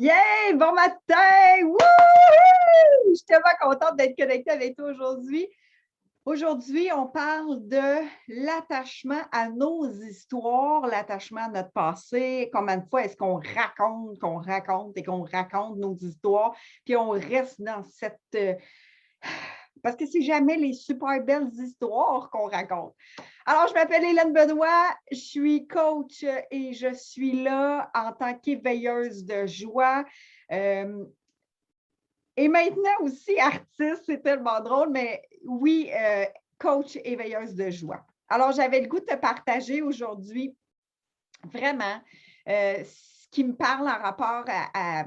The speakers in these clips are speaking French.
Yeah! Bon matin! Wouhou! Je suis tellement contente d'être connectée avec toi aujourd'hui. Aujourd'hui, on parle de l'attachement à nos histoires, l'attachement à notre passé. Combien de fois est-ce qu'on raconte et qu'on raconte nos histoires, puis on reste dans cette... parce que c'est jamais les super belles histoires qu'on raconte. Alors, je m'appelle Hélène Benoît, je suis coach et je suis là en tant qu'éveilleuse de joie. Et maintenant aussi artiste, c'est tellement drôle, mais oui, coach éveilleuse de joie. Alors, j'avais le goût de te partager aujourd'hui vraiment ce qui me parle en rapport à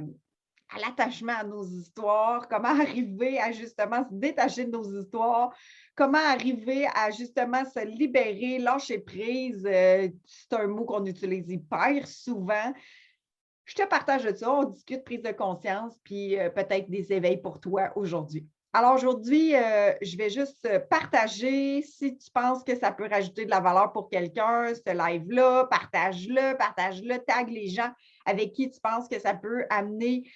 l'attachement à nos histoires, comment arriver à justement se détacher de nos histoires, comment arriver à justement se libérer, lâcher prise. C'est un mot qu'on utilise hyper souvent. Je te partage de ça, on discute prise de conscience, puis peut-être des éveils pour toi aujourd'hui. Alors aujourd'hui, je vais juste partager. Si tu penses que ça peut rajouter de la valeur pour quelqu'un, ce live-là, partage-le, tag les gens avec qui tu penses que ça peut amener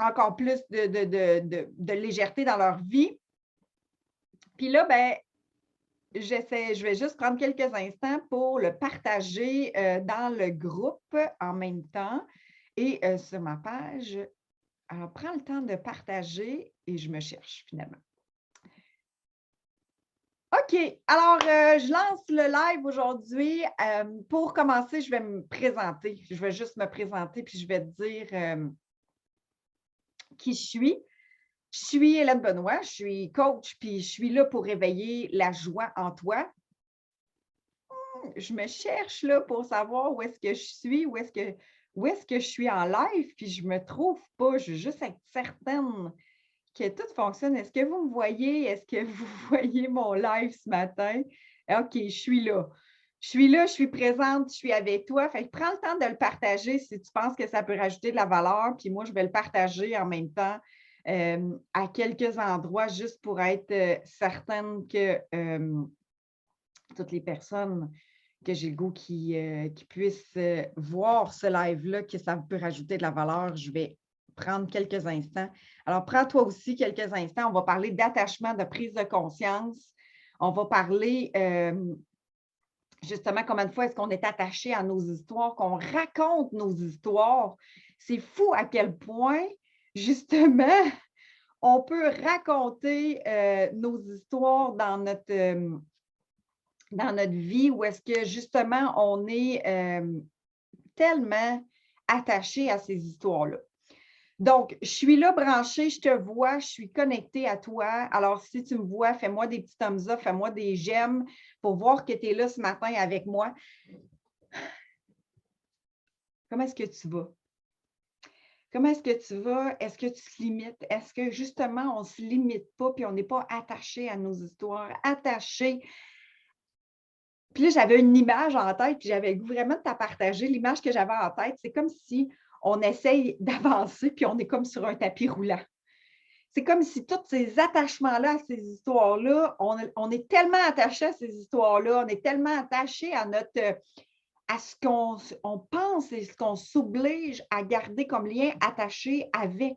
encore plus de légèreté dans leur vie. Puis là, ben, je vais juste prendre quelques instants pour le partager dans le groupe en même temps et sur ma page. Alors, prends le temps de partager et je me cherche finalement. OK, alors je lance le live aujourd'hui. Pour commencer, je vais me présenter. Je vais juste me présenter puis je vais te dire qui je suis. Je suis Hélène Benoît, je suis coach puis je suis là pour réveiller la joie en toi. Je me cherche là pour savoir où est-ce que je suis, où est-ce que je suis en live, puis je ne me trouve pas. Je veux juste être certaine que tout fonctionne. Est-ce que vous me voyez? Est-ce que vous voyez mon live ce matin? OK, je suis là. Je suis là, je suis présente, je suis avec toi. Fait que prends le temps de le partager si tu penses que ça peut rajouter de la valeur. Puis moi, je vais le partager en même temps à quelques endroits juste pour être certaine que toutes les personnes que j'ai le goût qui puissent voir ce live-là, que ça peut rajouter de la valeur. Je vais prendre quelques instants. Alors, prends-toi aussi quelques instants. On va parler d'attachement, de prise de conscience. On va parler justement combien de fois est-ce qu'on est attaché à nos histoires, qu'on raconte nos histoires. C'est fou à quel point, justement, on peut raconter nos histoires dans notre vie où est-ce que justement on est tellement attaché à ces histoires-là. Donc, je suis là branchée, je te vois, je suis connectée à toi. Alors, si tu me vois, fais-moi des petits thumbs up, fais-moi des j'aime pour voir que tu es là ce matin avec moi. Comment est-ce que tu vas? Comment est-ce que tu vas? Est-ce que tu te limites? Est-ce que justement, on ne se limite pas puis on n'est pas attaché à nos histoires, attaché. Puis là, j'avais une image en tête, puis j'avais vraiment de partager. L'image que j'avais en tête, c'est comme si on essaye d'avancer, puis on est comme sur un tapis roulant. C'est comme si tous ces attachements-là, à ces histoires-là, on est tellement attachés à ces histoires-là, on est tellement attachés à ce qu'on pense et ce qu'on s'oblige à garder comme lien attaché avec.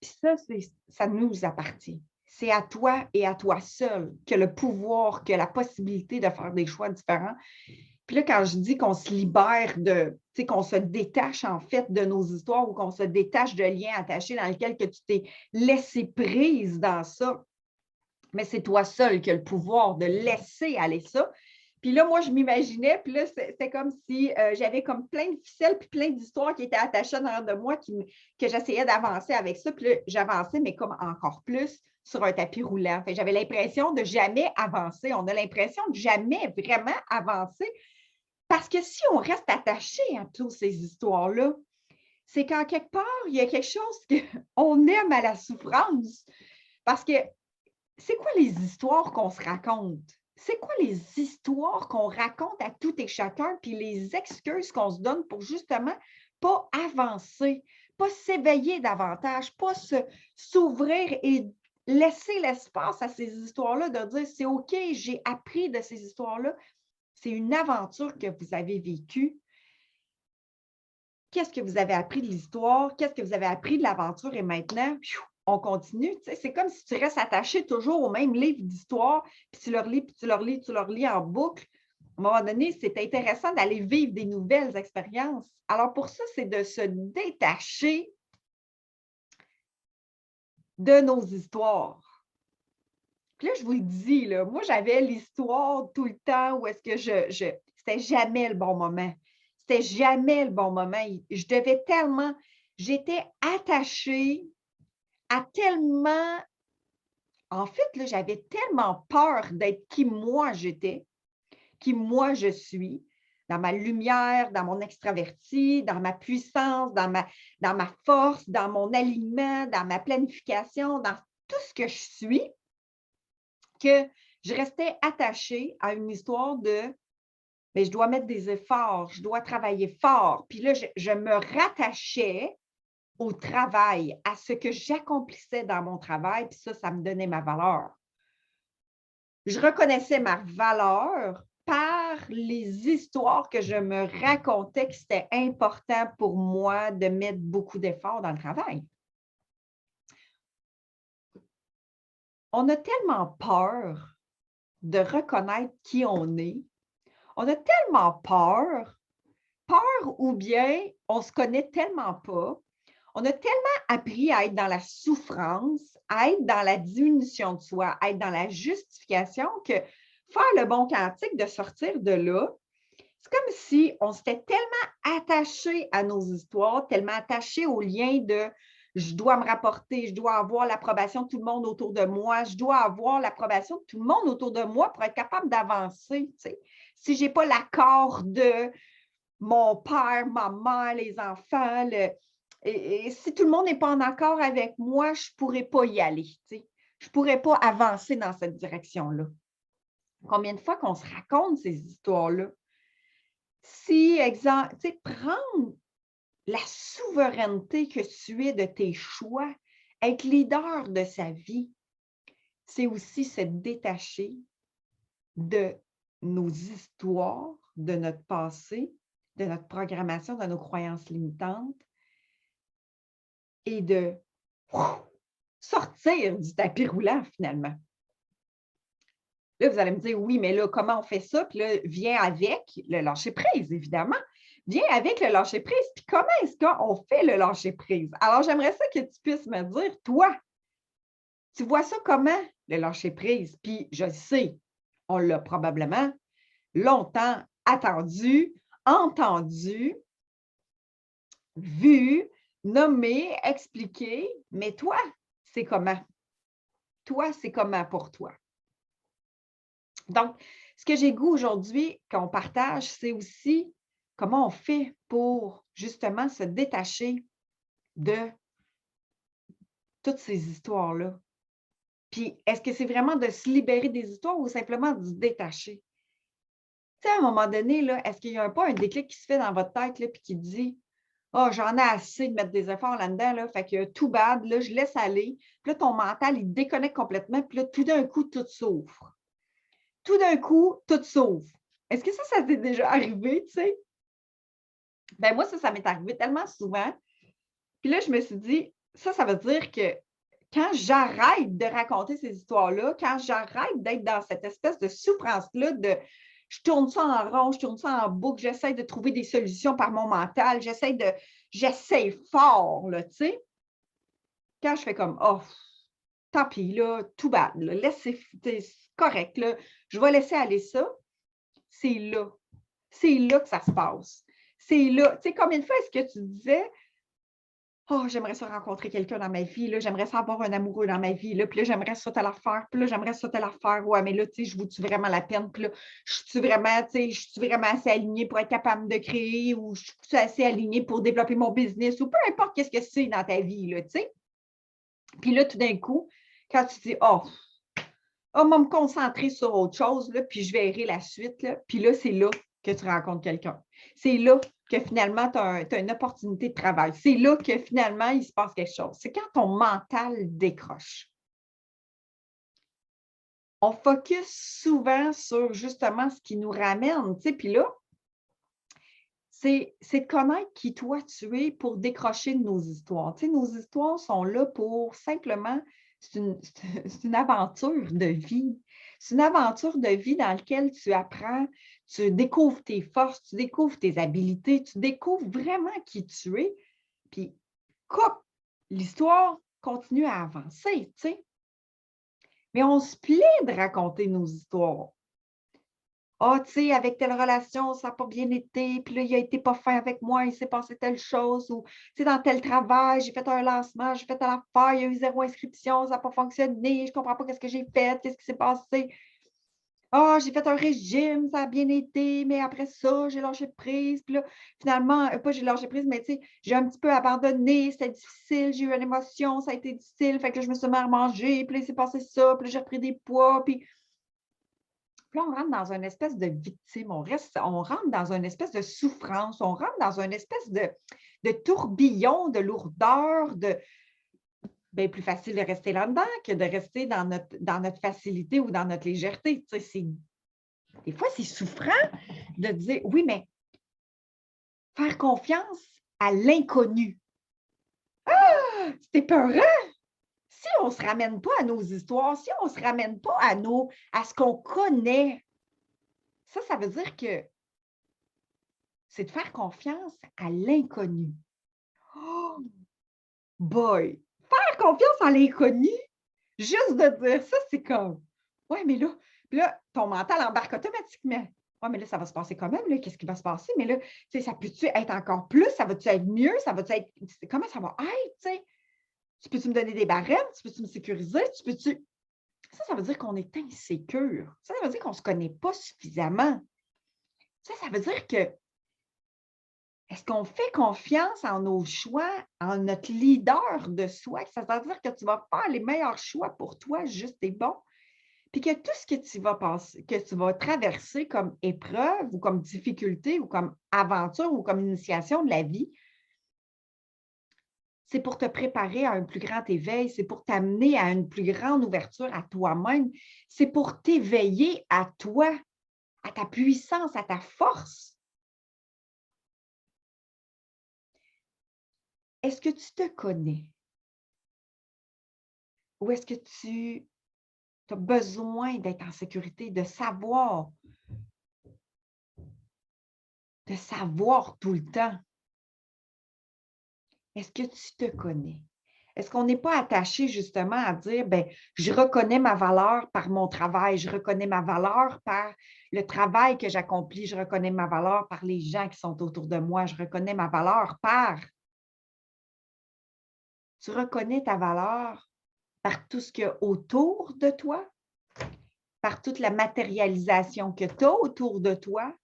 Puis ça nous appartient. C'est à toi et à toi seul que le pouvoir, que la possibilité de faire des choix différents. Puis là, quand je dis qu'on se libère qu'on se détache en fait de nos histoires ou qu'on se détache de liens attachés dans lesquels que tu t'es laissé prise dans ça, mais c'est toi seul qui as le pouvoir de laisser aller ça. Puis là, moi, je m'imaginais, puis là, c'était comme si j'avais comme plein de ficelles puis plein d'histoires qui étaient attachées dans de moi que j'essayais d'avancer avec ça. Puis là, j'avançais, mais comme encore plus sur un tapis roulant. Fait, j'avais l'impression de jamais avancer. On a l'impression de jamais vraiment avancer parce que si on reste attaché à toutes ces histoires-là, c'est qu'en quelque part, il y a quelque chose qu'on aime à la souffrance. Parce que c'est quoi les histoires qu'on se raconte? C'est quoi les histoires qu'on raconte à tout et chacun, puis les excuses qu'on se donne pour justement pas avancer, pas s'éveiller davantage, pas s'ouvrir et laisser l'espace à ces histoires-là, de dire c'est OK, j'ai appris de ces histoires-là. C'est une aventure que vous avez vécue qu'est-ce que vous avez appris de l'histoire? Qu'est-ce que vous avez appris de l'aventure? Et maintenant, on continue. Tu sais, c'est comme si tu restes attaché toujours au même livre d'histoire, puis tu le relis, puis tu le relis, tu le relis en boucle. À un moment donné, c'est intéressant d'aller vivre des nouvelles expériences. Alors, pour ça, c'est de se détacher de nos histoires. Puis là, je vous le dis, là, moi, j'avais l'histoire tout le temps où est-ce que c'était jamais le bon moment. C'était jamais le bon moment. Je devais tellement, j'étais attachée à tellement, en fait, là, j'avais tellement peur d'être qui moi j'étais, qui moi je suis, dans ma lumière, dans mon extraverti, dans ma puissance, dans ma force, dans mon alignement, dans ma planification, dans tout ce que je suis, que je restais attachée à une histoire de mais je dois mettre des efforts, je dois travailler fort. Puis là, je me rattachais au travail, à ce que j'accomplissais dans mon travail, puis ça me donnait ma valeur. Je reconnaissais ma valeur par les histoires que je me racontais que c'était important pour moi de mettre beaucoup d'efforts dans le travail. On a tellement peur de reconnaître qui on est. On a tellement peur ou bien on ne se connaît tellement pas. On a tellement appris à être dans la souffrance, à être dans la diminution de soi, à être dans la justification que faire le bon cantique, de sortir de là, c'est comme si on s'était tellement attaché à nos histoires, tellement attaché au lien de je dois me rapporter, je dois avoir l'approbation de tout le monde autour de moi, je dois avoir l'approbation de tout le monde autour de moi pour être capable d'avancer. Tu sais. Si je n'ai pas l'accord de mon père, ma mère, les enfants, et si tout le monde n'est pas en accord avec moi, je ne pourrais pas y aller. Tu sais. Je ne pourrais pas avancer dans cette direction-là. Combien de fois qu'on se raconte ces histoires-là? Si, exemple, tu sais, prendre la souveraineté que tu es de tes choix, être leader de sa vie, c'est aussi se détacher de nos histoires, de notre passé, de notre programmation, de nos croyances limitantes et de sortir du tapis roulant finalement. Là, vous allez me dire, oui, mais là, comment on fait ça? Puis là, vient avec le lâcher-prise, évidemment. Viens avec le lâcher-prise. Puis comment est-ce qu'on fait le lâcher-prise? Alors, j'aimerais ça que tu puisses me dire, toi, tu vois ça comment, le lâcher-prise? Puis je sais, on l'a probablement longtemps attendu, entendu, vu, nommé, expliqué, mais toi, c'est comment? Toi, c'est comment pour toi? Donc, ce que j'ai goût aujourd'hui qu'on partage, c'est aussi comment on fait pour justement se détacher de toutes ces histoires-là. Puis, est-ce que c'est vraiment de se libérer des histoires ou simplement de se détacher? Tu sais, à un moment donné, là, est-ce qu'il n'y a pas un déclic qui se fait dans votre tête là, puis qui dit oh, j'en ai assez de mettre des efforts là-dedans, là, fait que tout bad, là, je laisse aller. Puis là, ton mental, il déconnecte complètement, puis là, tout d'un coup, tout s'ouvre. Tout d'un coup, tout s'ouvre. Est-ce que ça t'est déjà arrivé, tu sais? Ben moi, ça m'est arrivé tellement souvent. Puis là, je me suis dit, ça veut dire que quand j'arrête de raconter ces histoires-là, quand j'arrête d'être dans cette espèce de souffrance-là, de je tourne ça en rond, je tourne ça en boucle, j'essaie de trouver des solutions par mon mental, j'essaie fort, là, tu sais. Quand je fais comme, oh, tant pis, là, tout bad, là, laissez, c'est correct, là, je vais laisser aller ça, c'est là. C'est là que ça se passe. C'est là. Tu sais, combien de fois est-ce que tu disais, oh, j'aimerais ça rencontrer quelqu'un dans ma vie, là, j'aimerais ça avoir un amoureux dans ma vie, là, puis là, j'aimerais ça telle affaire, puis là, j'aimerais ça telle affaire, ouais, mais là, tu sais, je vous-tu vraiment la peine, puis là, je suis vraiment, tu sais, je suis vraiment assez alignée pour être capable de créer, ou je suis assez alignée pour développer mon business, ou peu importe qu'est-ce que c'est dans ta vie, là, tu sais. Puis là, tout d'un coup, quand tu dis, oh, on va me concentrer sur autre chose, là, puis je verrai la suite, là, puis là, c'est là que tu rencontres quelqu'un. C'est là que finalement, tu as une opportunité de travail. C'est là que finalement, il se passe quelque chose. C'est quand ton mental décroche. On focus souvent sur justement ce qui nous ramène. Tu sais, puis là, c'est de connaître qui toi tu es pour décrocher de nos histoires. Tu sais, nos histoires sont là pour simplement, c'est une, c'est une aventure de vie. C'est une aventure de vie dans laquelle tu apprends, tu découvres tes forces, tu découvres tes habiletés, tu découvres vraiment qui tu es. Puis, coupe, l'histoire continue à avancer, tu sais. Mais on se plaît de raconter nos histoires. Ah, tu sais, avec telle relation, ça n'a pas bien été, puis là, il a été pas fin avec moi, il s'est passé telle chose, ou tu sais, dans tel travail, j'ai fait un lancement, j'ai fait telle affaire, il y a eu 0 inscription, ça n'a pas fonctionné, je ne comprends pas qu'est-ce que j'ai fait, qu'est-ce qui s'est passé. Ah, j'ai fait un régime, ça a bien été, mais après ça, j'ai lâché prise. Puis là, finalement, pas j'ai lâché prise, mais tu sais, j'ai un petit peu abandonné, c'était difficile, j'ai eu une émotion, ça a été difficile, fait que là, je me suis mis à manger, puis là, il s'est passé ça, puis là, j'ai repris des poids, puis là, on rentre dans une espèce de victime, on rentre dans une espèce de souffrance, on rentre dans une espèce de tourbillon, de lourdeur, bien plus facile de rester là-dedans que de rester dans notre facilité ou dans notre légèreté. Tu sais, des fois, c'est souffrant de dire, oui, mais faire confiance à l'inconnu. Ah, c'est épeurant! Si on ne se ramène pas à nos histoires, si on ne se ramène pas à ce qu'on connaît, ça veut dire que c'est de faire confiance à l'inconnu. Oh boy! Faire confiance à l'inconnu, juste de dire ça, c'est comme ouais, mais là, puis là, ton mental embarque automatiquement. Ouais, mais là, ça va se passer quand même, là. Qu'est-ce qui va se passer? Mais là, tu sais, ça peut-tu être encore plus? Ça va-tu être mieux? Ça va-tu être. Comment ça va être? Tu sais? Tu peux-tu me donner des barèmes? Tu peux-tu me sécuriser? Tu peux-tu. Ça veut dire qu'on est insécure. Ça veut dire qu'on ne se connaît pas suffisamment. Ça veut dire que est-ce qu'on fait confiance en nos choix, en notre leader de soi? Ça veut dire que tu vas faire les meilleurs choix pour toi, juste et bon. Puis que tout ce que tu vas passer, que tu vas traverser comme épreuve ou comme difficulté ou comme aventure ou comme initiation de la vie, c'est pour te préparer à un plus grand éveil, c'est pour t'amener à une plus grande ouverture à toi-même, c'est pour t'éveiller à toi, à ta puissance, à ta force. Est-ce que tu te connais? Ou est-ce que tu as besoin d'être en sécurité, de savoir tout le temps? Est-ce que tu te connais? Est-ce qu'on n'est pas attaché justement à dire, ben, je reconnais ma valeur par mon travail, je reconnais ma valeur par le travail que j'accomplis, je reconnais ma valeur par les gens qui sont autour de moi, je reconnais ma valeur par. Tu reconnais ta valeur par tout ce qu'il y a autour de toi, par toute la matérialisation que tu as autour de toi.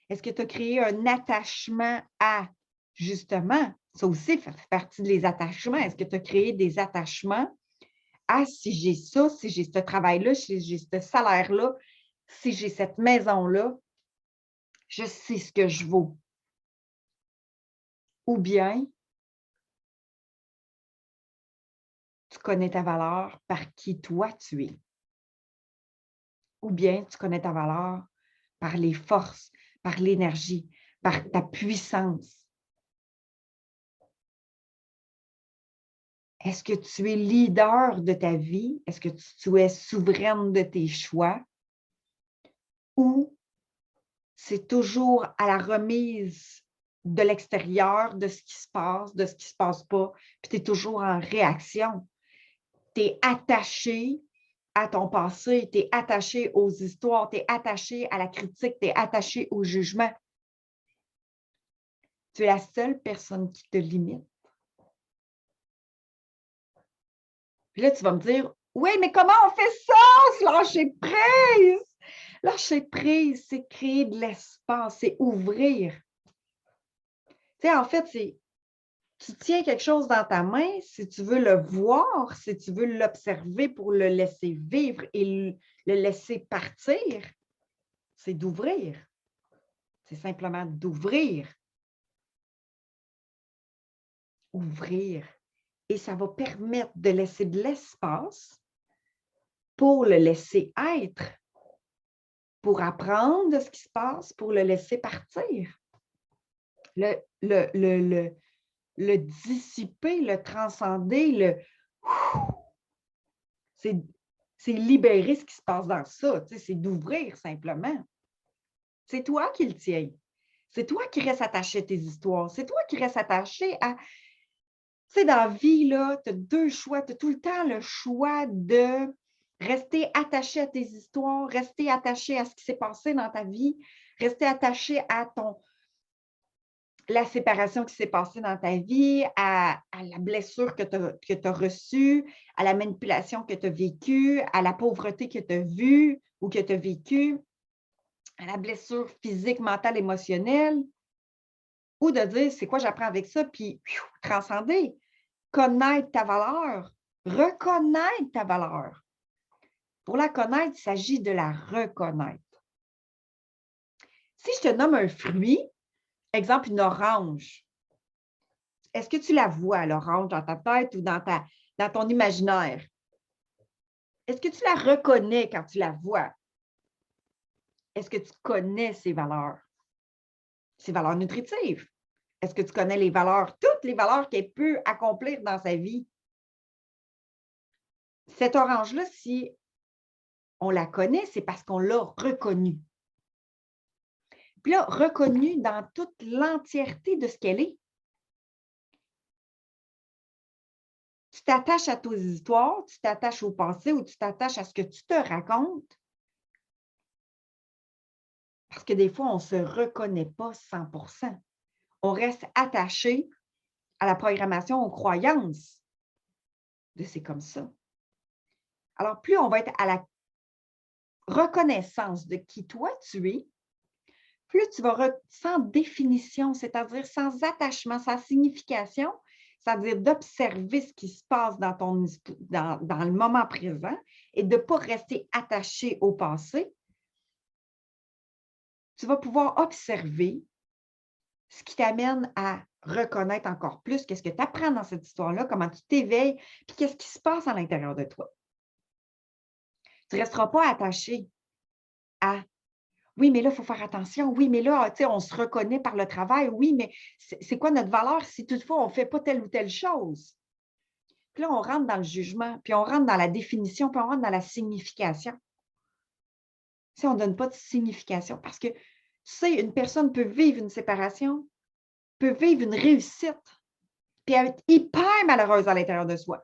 Est-ce que tu as créé un attachement à, justement, ça aussi fait partie des attachements. Est-ce que tu as créé des attachements à si j'ai ça, si j'ai ce travail-là, si j'ai ce salaire-là, si j'ai cette maison-là, je sais ce que je vaux. Ou bien, tu connais ta valeur par qui toi tu es. Ou bien, tu connais ta valeur par les forces, par l'énergie, par ta puissance. Est-ce que tu es leader de ta vie? Est-ce que tu es souveraine de tes choix? Ou c'est toujours à la remise de l'extérieur, de ce qui se passe, de ce qui ne se passe pas, puis tu es toujours en réaction. Tu es attaché à ton passé, tu es attaché aux histoires, tu es attaché à la critique, tu es attaché au jugement. Tu es la seule personne qui te limite. Puis là, tu vas me dire, oui, mais comment on fait ça, se lâcher prise? Lâcher prise, c'est créer de l'espace, c'est ouvrir. Tu sais, en fait, c'est tu tiens quelque chose dans ta main, si tu veux le voir, si tu veux l'observer pour le laisser vivre et le laisser partir, c'est d'ouvrir. C'est simplement d'ouvrir. Ouvrir. Et ça va permettre de laisser de l'espace pour le laisser être, pour apprendre de ce qui se passe, pour le laisser partir. le dissiper, le transcender, c'est libérer ce qui se passe dans ça, c'est d'ouvrir simplement. C'est toi qui le tiens. C'est toi qui restes attaché à tes histoires. C'est toi qui restes attaché à... Tu sais, dans la vie, tu as deux choix. Tu as tout le temps le choix de rester attaché à tes histoires, rester attaché à ce qui s'est passé dans ta vie, rester attaché à la séparation qui s'est passée dans ta vie, à la blessure que tu as reçue, à la manipulation que tu as vécue, à la pauvreté que tu as vue ou que tu as vécue, à la blessure physique, mentale, émotionnelle, ou de dire c'est quoi j'apprends avec ça, puis transcender, connaître ta valeur, reconnaître ta valeur. Pour la connaître, il s'agit de la reconnaître. Si je te nomme un fruit, exemple une orange, est-ce que tu la vois, l'orange, dans ta tête ou dans ton imaginaire? Est-ce que tu la reconnais quand tu la vois? Est-ce que tu connais ses valeurs nutritives? Est-ce que tu connais toutes les valeurs qu'elle peut accomplir dans sa vie? Cette orange-là, si on la connaît, c'est parce qu'on l'a reconnue. Puis là, reconnue dans toute l'entièreté de ce qu'elle est. Tu t'attaches à tes histoires, tu t'attaches au passé ou tu t'attaches à ce que tu te racontes. Parce que des fois, on ne se reconnaît pas 100%. On reste attaché à la programmation, aux croyances de c'est comme ça. Alors, plus on va être à la reconnaissance de qui toi tu es, plus tu vas sans définition, c'est-à-dire sans attachement, sans signification, c'est-à-dire d'observer ce qui se passe dans le moment présent et de ne pas rester attaché au passé, tu vas pouvoir observer ce qui t'amène à reconnaître encore plus qu'est-ce que tu apprends dans cette histoire-là, comment tu t'éveilles, puis qu'est-ce qui se passe à l'intérieur de toi. Tu ne resteras pas attaché à oui, mais là, il faut faire attention. Oui, mais là, tu sais, on se reconnaît par le travail. Oui, mais c'est quoi notre valeur si toutefois on ne fait pas telle ou telle chose? Puis là, on rentre dans le jugement, puis on rentre dans la définition, puis on rentre dans la signification. Si on ne donne pas de signification, parce que, tu sais, une personne peut vivre une séparation, peut vivre une réussite, puis être hyper malheureuse à l'intérieur de soi.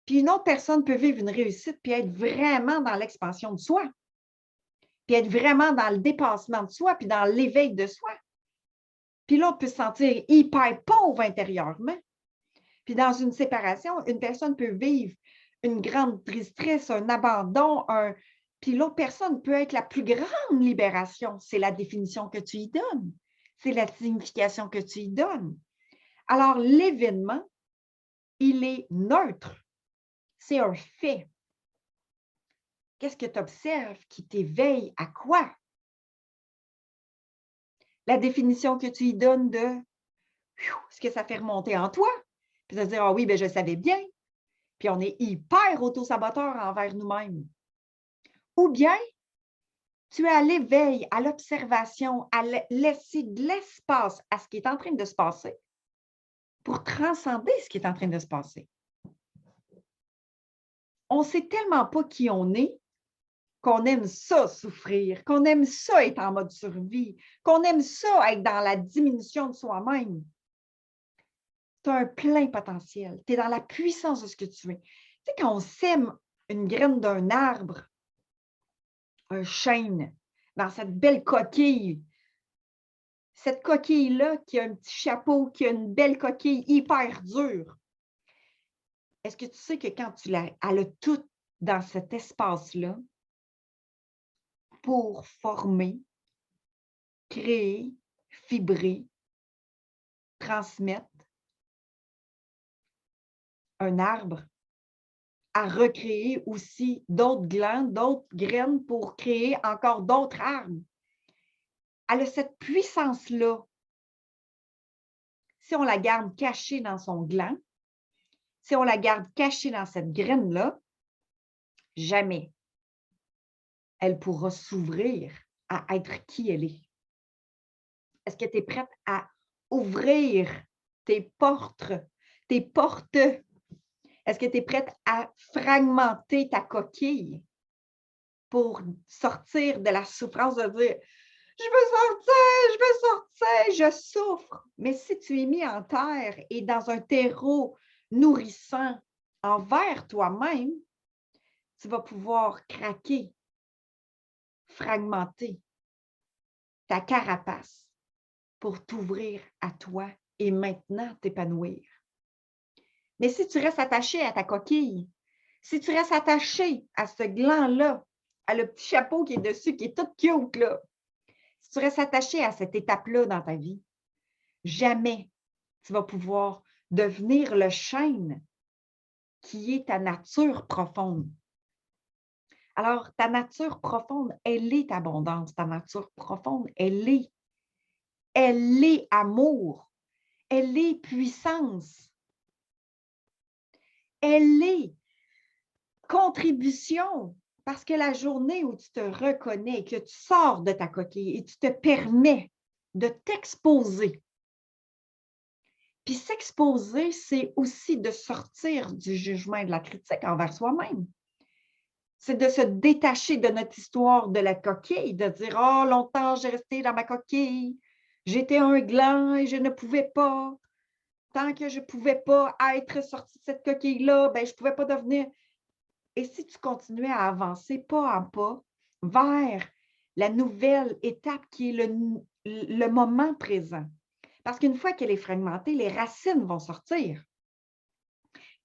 Puis une autre personne peut vivre une réussite, puis être vraiment dans l'expansion de soi, puis être vraiment dans le dépassement de soi, puis dans l'éveil de soi. Puis l'autre peut se sentir hyper pauvre intérieurement. Puis dans une séparation, une personne peut vivre une grande tristesse, un abandon, puis l'autre personne peut être la plus grande libération. C'est la définition que tu y donnes. C'est la signification que tu y donnes. Alors, l'événement, il est neutre. C'est un fait. Qu'est-ce que tu observes qui t'éveille à quoi? La définition que tu y donnes de ce que ça fait remonter en toi. Puis de dire, ah oui, bien, je savais bien. Puis on est hyper auto-saboteur envers nous-mêmes. Ou bien, tu es à l'éveil, à l'observation, à laisser de l'espace à ce qui est en train de se passer pour transcender ce qui est en train de se passer. On ne sait tellement pas qui on est qu'on aime ça souffrir, qu'on aime ça être en mode survie, qu'on aime ça être dans la diminution de soi-même. Tu as un plein potentiel. Tu es dans la puissance de ce que tu es. Tu sais, quand on sème une graine d'un arbre, un chêne, dans cette belle coquille, cette coquille-là qui a un petit chapeau, qui a une belle coquille hyper dure, est-ce que tu sais que quand elle a tout dans cet espace-là pour former, créer, fibrer, transmettre un arbre, à recréer aussi d'autres glands, d'autres graines pour créer encore d'autres arbres. Elle a cette puissance-là. Si on la garde cachée dans son gland, si on la garde cachée dans cette graine-là, jamais elle pourra s'ouvrir à être qui elle est. Est-ce que tu es prête à ouvrir tes portes, tes portes? Est-ce que tu es prête à fragmenter ta coquille pour sortir de la souffrance de dire je veux sortir, je souffre. Mais si tu es mis en terre et dans un terreau nourrissant envers toi-même, tu vas pouvoir craquer, fragmenter ta carapace pour t'ouvrir à toi et maintenant t'épanouir. Mais si tu restes attaché à ta coquille, si tu restes attaché à ce gland-là, à le petit chapeau qui est dessus, qui est tout cute, là, si tu restes attaché à cette étape-là dans ta vie, jamais tu vas pouvoir devenir le chêne qui est ta nature profonde. Alors, ta nature profonde, elle est abondance. Ta nature profonde, elle est amour. Elle est puissance. Elle est contribution. Parce que la journée où tu te reconnais, que tu sors de ta coquille et tu te permets de t'exposer. Puis s'exposer, c'est aussi de sortir du jugement et de la critique envers soi-même. C'est de se détacher de notre histoire de la coquille, de dire « Oh, longtemps, j'ai resté dans ma coquille. J'étais un gland et je ne pouvais pas. Tant que je ne pouvais pas être sortie de cette coquille-là, ben, je ne pouvais pas devenir… » Et si tu continuais à avancer pas en pas vers la nouvelle étape qui est le moment présent. Parce qu'une fois qu'elle est fragmentée, les racines vont sortir.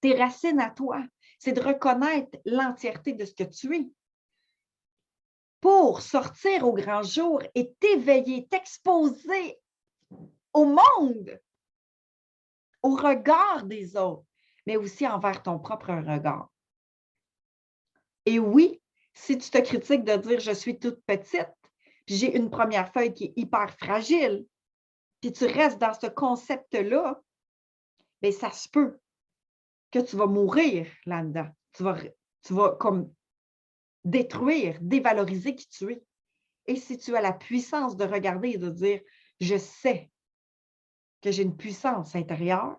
Tes racines à toi, c'est de reconnaître l'entièreté de ce que tu es. Pour sortir au grand jour et t'éveiller, t'exposer au monde, au regard des autres, mais aussi envers ton propre regard. Et oui, si tu te critiques de dire « je suis toute petite », puis j'ai une première feuille qui est hyper fragile, puis tu restes dans ce concept-là, bien, ça se peut que tu vas mourir là-dedans. Tu vas comme détruire, dévaloriser qui tu es. Et si tu as la puissance de regarder et de dire « je sais que j'ai une puissance intérieure »,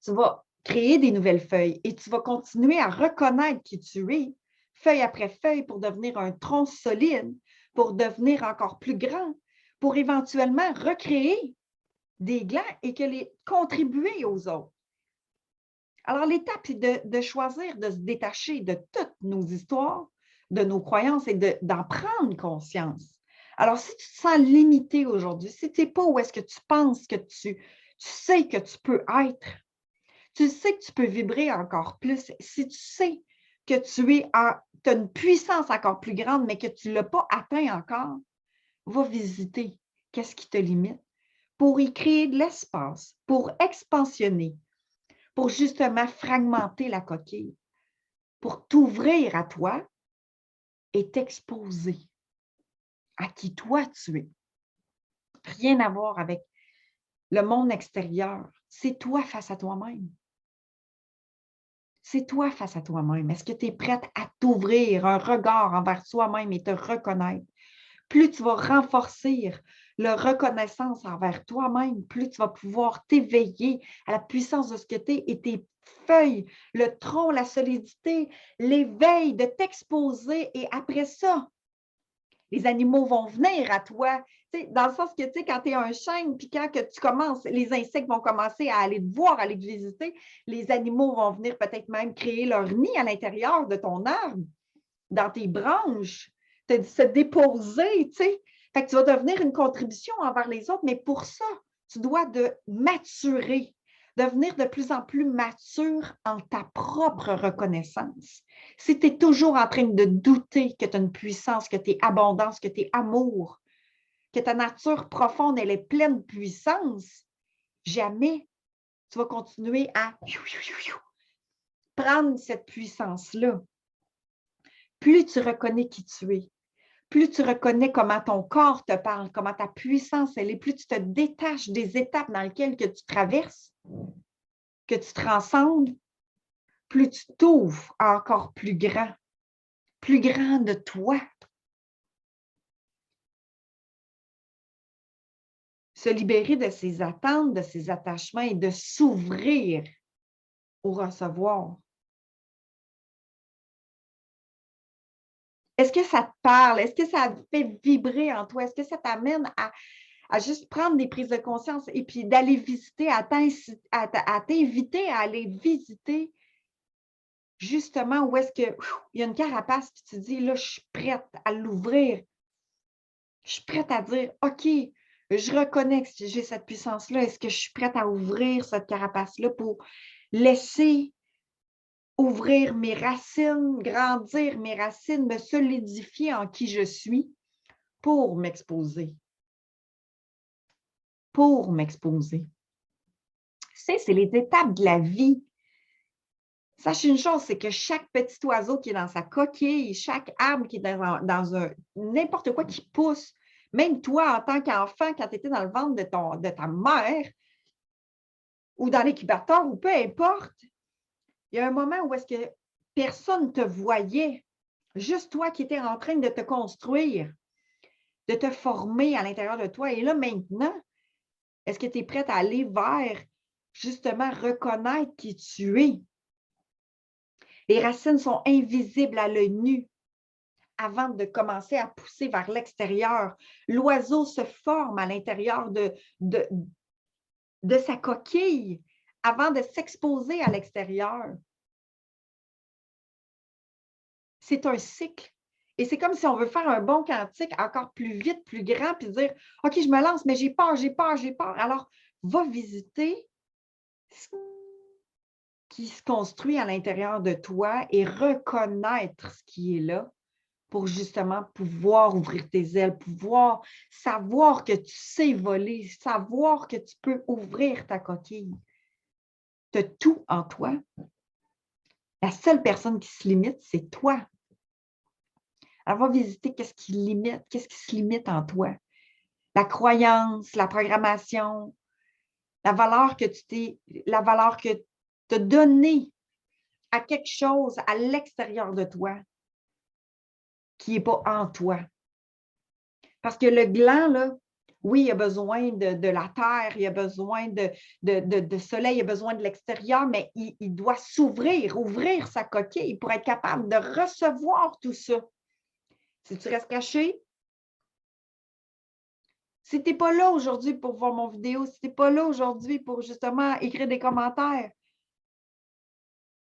tu vas créer des nouvelles feuilles et tu vas continuer à reconnaître qui tu es, feuille après feuille, pour devenir un tronc solide, pour devenir encore plus grand, pour éventuellement recréer des glands et que les contribuer aux autres. Alors, l'étape, c'est de choisir de se détacher de toutes nos histoires, de nos croyances et d'en prendre conscience. Alors, si tu te sens limité aujourd'hui, si tu n'es pas où est-ce que tu penses que tu sais que tu peux être, tu sais que tu peux vibrer encore plus, si tu sais que tu as une puissance encore plus grande, mais que tu ne l'as pas atteint encore, va visiter qu'est-ce qui te limite pour y créer de l'espace, pour expansionner, pour justement fragmenter la coquille, pour t'ouvrir à toi et t'exposer à qui toi tu es. Rien à voir avec le monde extérieur. C'est toi face à toi-même. C'est toi face à toi-même. Est-ce que tu es prête à t'ouvrir un regard envers soi-même et te reconnaître? Plus tu vas renforcer la reconnaissance envers toi-même, plus tu vas pouvoir t'éveiller à la puissance de ce que tu es et tes feuilles, le tronc, la solidité, l'éveil, de t'exposer et après ça, les animaux vont venir à toi. Dans le sens que, quand tu es un chêne, puis quand que tu commences, les insectes vont commencer à aller te voir, à aller te visiter, les animaux vont venir peut-être même créer leur nid à l'intérieur de ton arbre, dans tes branches, se déposer, tu sais. Fait que tu vas devenir une contribution envers les autres, mais pour ça, tu dois de maturer, devenir de plus en plus mature en ta propre reconnaissance. Si tu es toujours en train de douter que tu as une puissance, que tu es abondance, que tu es amour, que ta nature profonde, elle est pleine de puissance, jamais tu vas continuer à prendre cette puissance-là. Plus tu reconnais qui tu es, plus tu reconnais comment ton corps te parle, comment ta puissance, elle est, plus tu te détaches des étapes dans lesquelles que tu traverses, que tu transcendes, plus tu t'ouvres encore plus grand de toi. se libérer de ses attentes, de ses attachements et de s'ouvrir au recevoir. Est-ce que ça te parle? Est-ce que ça te fait vibrer en toi? Est-ce que ça t'amène à juste prendre des prises de conscience et puis d'aller visiter, à t'inviter à aller visiter justement où est-ce que il y a une carapace, puis tu dis, là, je suis prête à l'ouvrir. Je suis prête à dire, OK, je reconnais que j'ai cette puissance-là. Est-ce que je suis prête à ouvrir cette carapace-là pour laisser ouvrir mes racines, grandir mes racines, me solidifier en qui je suis pour m'exposer? Pour m'exposer. Tu sais, c'est les étapes de la vie. Sache une chose, c'est que chaque petit oiseau qui est dans sa coquille, chaque arbre qui est dans un n'importe quoi qui pousse, même toi, en tant qu'enfant, quand tu étais dans le ventre de ta mère ou dans l'incubateur ou peu importe, il y a un moment où est-ce que personne ne te voyait, juste toi qui étais en train de te construire, de te former à l'intérieur de toi. Et là, maintenant, est-ce que tu es prête à aller vers justement reconnaître qui tu es? Les racines sont invisibles à l'œil nu avant de commencer à pousser vers l'extérieur. L'oiseau se forme à l'intérieur de sa coquille avant de s'exposer à l'extérieur. C'est un cycle. Et c'est comme si on veut faire un bond quantique encore plus vite, plus grand, puis dire, OK, je me lance, mais j'ai peur, j'ai peur, j'ai peur. Alors, va visiter ce qui se construit à l'intérieur de toi et reconnaître ce qui est là pour justement pouvoir ouvrir tes ailes, pouvoir savoir que tu sais voler, savoir que tu peux ouvrir ta coquille. Tu as tout en toi. La seule personne qui se limite, c'est toi. Alors, va visiter qu'est-ce qui limite, qu'est-ce qui se limite en toi. La croyance, la programmation, la valeur que tu as donnée à quelque chose à l'extérieur de toi qui n'est pas en toi. Parce que le gland, là, oui, il a besoin de la terre, il a besoin de soleil, il a besoin de l'extérieur, mais il doit s'ouvrir, ouvrir sa coquille pour être capable de recevoir tout ça. Si tu restes caché, si tu n'es pas là aujourd'hui pour voir mon vidéo, si tu n'es pas là aujourd'hui pour justement écrire des commentaires,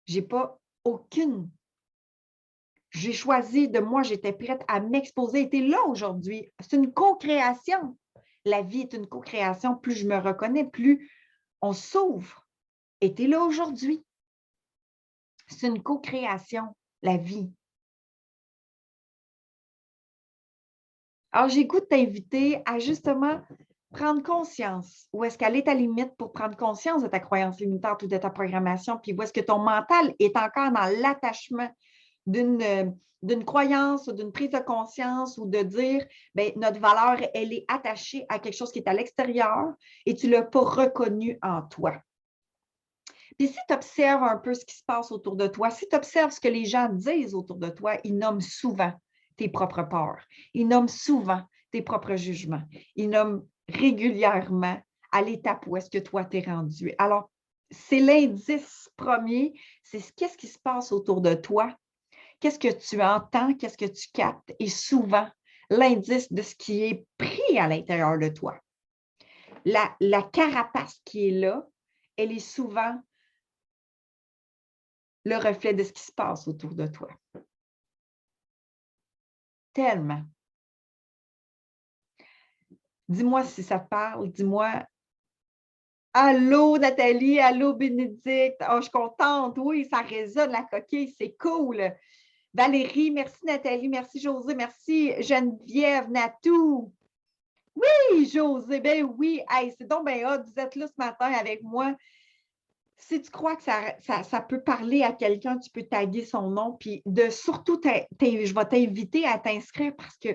j'ai pas aucune. J'ai choisi de moi, j'étais prête à m'exposer. Tu es là aujourd'hui. C'est une co-création. La vie est une co-création. Plus je me reconnais, plus on s'ouvre. Et tu es là aujourd'hui. C'est une co-création, la vie. Alors, j'ai goût de t'inviter à justement prendre conscience. Où est-ce qu'elle est ta limite pour prendre conscience de ta croyance limitante ou de ta programmation, puis où est-ce que ton mental est encore dans l'attachement d'une croyance ou d'une prise de conscience ou de dire, bien, notre valeur, elle est attachée à quelque chose qui est à l'extérieur et tu ne l'as pas reconnu en toi. Puis si tu observes un peu ce qui se passe autour de toi, si tu observes ce que les gens disent autour de toi, ils nomment souvent tes propres peurs. Ils nomment souvent tes propres jugements. Ils nomment régulièrement à l'étape où est-ce que toi t'es rendu. Alors, c'est l'indice premier, c'est qu'est-ce qui se passe autour de toi, qu'est-ce que tu entends, qu'est-ce que tu captes, et souvent, l'indice de ce qui est pris à l'intérieur de toi. La carapace qui est là, elle est souvent le reflet de ce qui se passe autour de toi. Tellement. Dis-moi si ça te parle, dis-moi allô Nathalie, allô Bénédicte, oh, je suis contente, oui, ça résonne la coquille, c'est cool. Valérie, merci Nathalie, merci José, merci Geneviève, Natou. Oui, José, ben oui, hey, c'est donc bien hot, vous êtes là ce matin avec moi. Si tu crois que ça peut parler à quelqu'un, tu peux taguer son nom, puis surtout, je vais t'inviter à t'inscrire parce que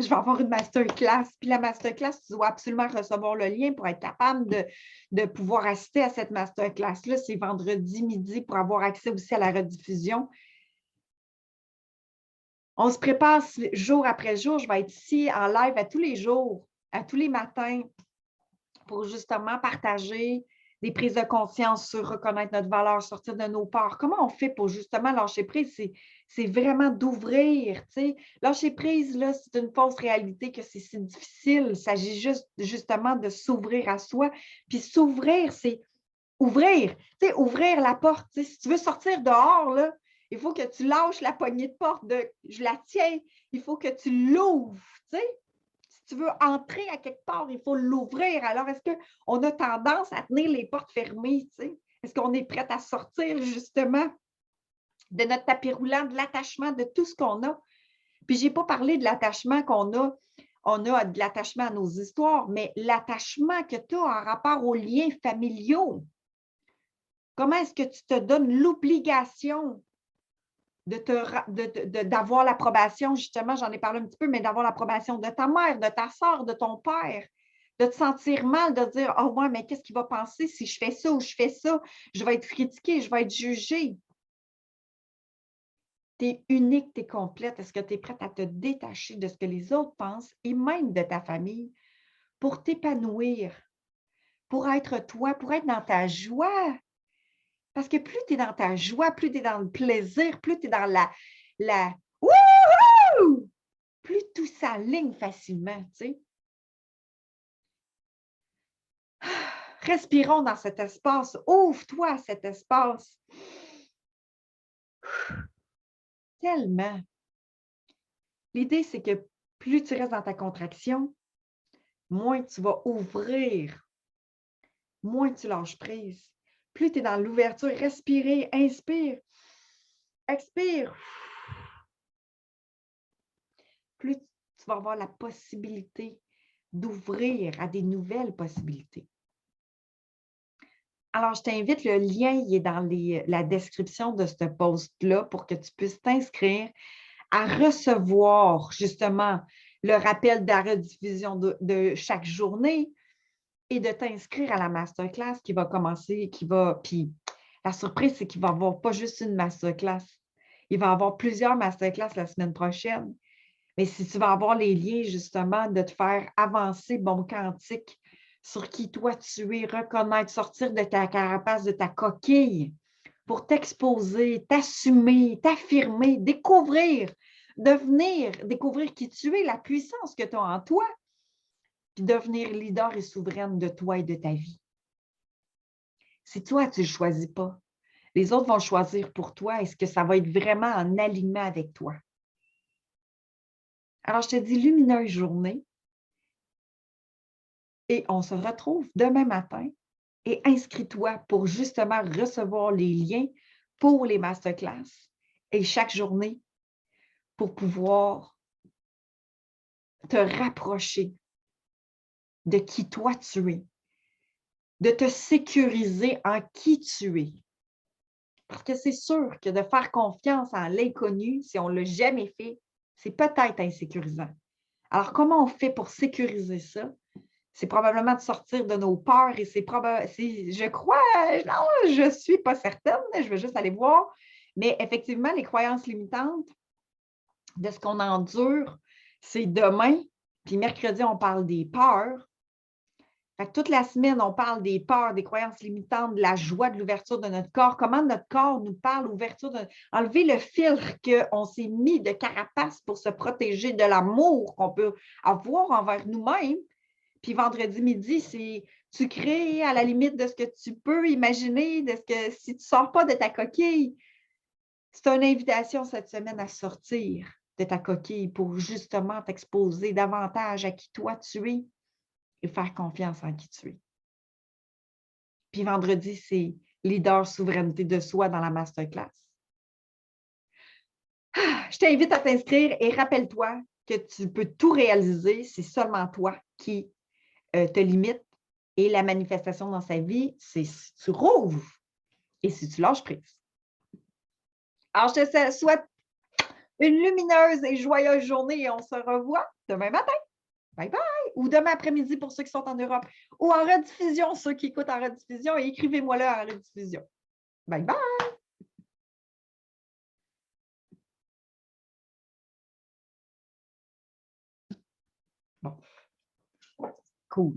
je vais avoir une masterclass. Puis la masterclass, tu dois absolument recevoir le lien pour être capable de pouvoir assister à cette masterclass-là. C'est vendredi midi pour avoir accès aussi à la rediffusion. On se prépare jour après jour. Je vais être ici en live à tous les jours, à tous les matins, pour justement partager des prises de conscience sur reconnaître notre valeur, sortir de nos peurs. Comment on fait pour justement lâcher prise? C'est vraiment d'ouvrir, tu sais. Lâcher prise, là, c'est une fausse réalité que c'est si difficile. Il s'agit juste justement de s'ouvrir à soi. Puis s'ouvrir, c'est ouvrir, tu sais, ouvrir la porte. Tu sais, si tu veux sortir dehors, là, il faut que tu lâches la poignée de porte de « je la tiens », il faut que tu l'ouvres, tu sais. Si tu veux entrer à quelque part, il faut l'ouvrir. Alors, est-ce qu'on a tendance à tenir les portes fermées, tu sais? Est-ce qu'on est prête à sortir justement de notre tapis roulant, de l'attachement, de tout ce qu'on a? Puis, je n'ai pas parlé de l'attachement qu'on a. On a de l'attachement à nos histoires, mais l'attachement que tu as en rapport aux liens familiaux. Comment est-ce que tu te donnes l'obligation d'avoir l'approbation, justement, j'en ai parlé un petit peu, mais d'avoir l'approbation de ta mère, de ta soeur, de ton père, de te sentir mal, de dire « Oh, ouais, mais qu'est-ce qu'il va penser si je fais ça ou je fais ça? Je vais être critiquée, je vais être jugée. » Tu es unique, tu es complète. Est-ce que tu es prête à te détacher de ce que les autres pensent et même de ta famille pour t'épanouir, pour être toi, pour être dans ta joie? Parce que plus tu es dans ta joie, plus tu es dans le plaisir, plus tu es dans la wouhou! Plus tout s'aligne facilement, tu sais. Respirons dans cet espace. Ouvre-toi à cet espace. Tellement. L'idée, c'est que plus tu restes dans ta contraction, moins tu vas ouvrir, moins tu lâches prise. Plus tu es dans l'ouverture, respirer, inspire, expire. Plus tu vas avoir la possibilité d'ouvrir à des nouvelles possibilités. Alors, je t'invite, le lien il est dans la description de ce post-là pour que tu puisses t'inscrire à recevoir justement le rappel de la rediffusion de chaque journée et de t'inscrire à la masterclass qui va commencer, puis la surprise, c'est qu'il va y avoir pas juste une masterclass, il va y avoir plusieurs masterclass la semaine prochaine. Mais si tu vas avoir les liens justement de te faire avancer bon quantique sur qui toi tu es, reconnaître, sortir de ta carapace, de ta coquille pour t'exposer, t'assumer, t'affirmer, découvrir qui tu es, la puissance que tu as en toi, puis devenir leader et souveraine de toi et de ta vie. Si toi, tu ne le choisis pas, les autres vont le choisir pour toi. Est-ce que ça va être vraiment en alignement avec toi? Alors, je te dis lumineuse journée et on se retrouve demain matin et inscris-toi pour justement recevoir les liens pour les masterclass et chaque journée pour pouvoir te rapprocher de qui toi tu es, de te sécuriser en qui tu es. Parce que c'est sûr que de faire confiance en l'inconnu, si on ne l'a jamais fait, c'est peut-être insécurisant. Alors, comment on fait pour sécuriser ça? C'est probablement de sortir de nos peurs et je crois, non, je ne suis pas certaine, je vais juste aller voir. Mais effectivement, les croyances limitantes de ce qu'on endure, c'est demain. Puis mercredi, on parle des peurs. Fait que toute la semaine, on parle des peurs, des croyances limitantes, de la joie, de l'ouverture de notre corps, comment notre corps nous parle, enlever le filtre qu'on s'est mis de carapace pour se protéger de l'amour qu'on peut avoir envers nous-mêmes. Puis vendredi midi, c'est tu crées à la limite de ce que tu peux imaginer, de ce que si tu ne sors pas de ta coquille, c'est une invitation cette semaine à sortir de ta coquille pour justement t'exposer davantage à qui toi tu es et faire confiance en qui tu es. Puis vendredi, c'est leader souveraineté de soi dans la masterclass. Je t'invite à t'inscrire et rappelle-toi que tu peux tout réaliser, c'est seulement toi qui te limite. Et la manifestation dans sa vie, c'est si tu rouvres et si tu lâches prise. Alors, je te souhaite une lumineuse et joyeuse journée et on se revoit demain matin. Bye bye! Ou demain après-midi pour ceux qui sont en Europe. Ou en rediffusion, ceux qui écoutent en rediffusion, et écrivez-moi là en rediffusion. Bye bye! Bon, cool.